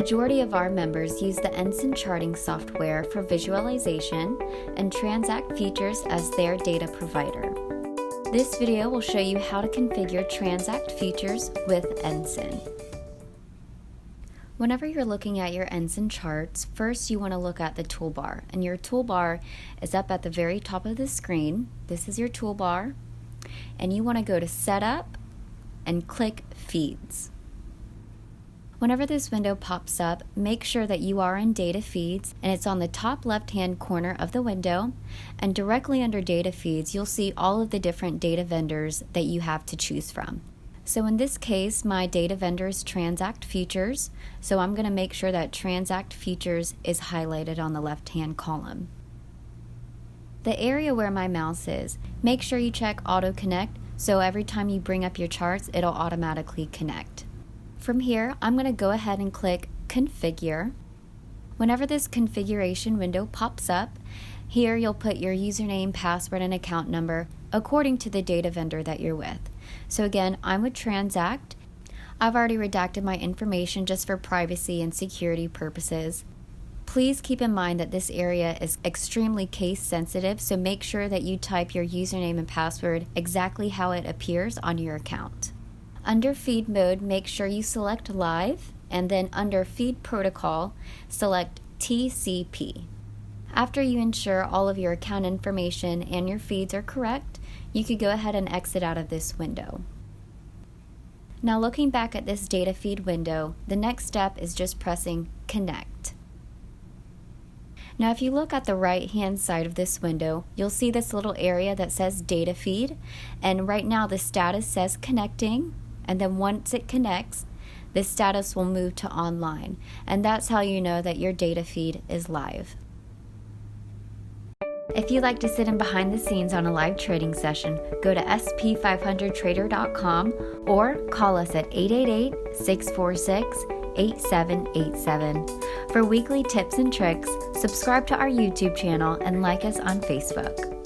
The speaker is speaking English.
Majority of our members use the Ensign charting software for visualization and TransAct futures as their data provider. This video will show you how to configure TransAct futures with Ensign. Whenever you're looking at your Ensign charts, first you want to look at the toolbar, and your toolbar is up at the very top of the screen. This is your toolbar, and you want to go to Setup and click Feeds. Whenever this window pops up, make sure that you are in Data Feeds, and it's on the top left-hand corner of the window, and directly under Data Feeds, you'll see all of the different data vendors that you have to choose from. So in this case, my data vendor is TransAct Futures, so I'm going to make sure that TransAct Futures is highlighted on the left-hand column. The area where my mouse is, make sure you check Auto Connect, so every time you bring up your charts, it'll automatically connect. From here, I'm going to go ahead and click Configure. Whenever this configuration window pops up, here you'll put your username, password, and account number according to the data vendor that you're with. So again, I'm with TransAct. I've already redacted my information just for privacy and security purposes. Please keep in mind that this area is extremely case sensitive, so make sure that you type your username and password exactly how it appears on your account. Under Feed Mode, make sure you select Live, and then under Feed Protocol, select TCP. After you ensure all of your account information and your feeds are correct, you could go ahead and exit out of this window. Now looking back at this data feed window, the next step is just pressing Connect. Now if you look at the right hand side of this window, you'll see this little area that says Data Feed, and right now the status says Connecting, and then once it connects, the status will move to Online, and that's how you know that your data feed is live. If you'd like to sit in behind the scenes on a live trading session, go to SP500trader.com or call us at 888-646-8787. For weekly tips and tricks, subscribe to our YouTube channel and like us on Facebook.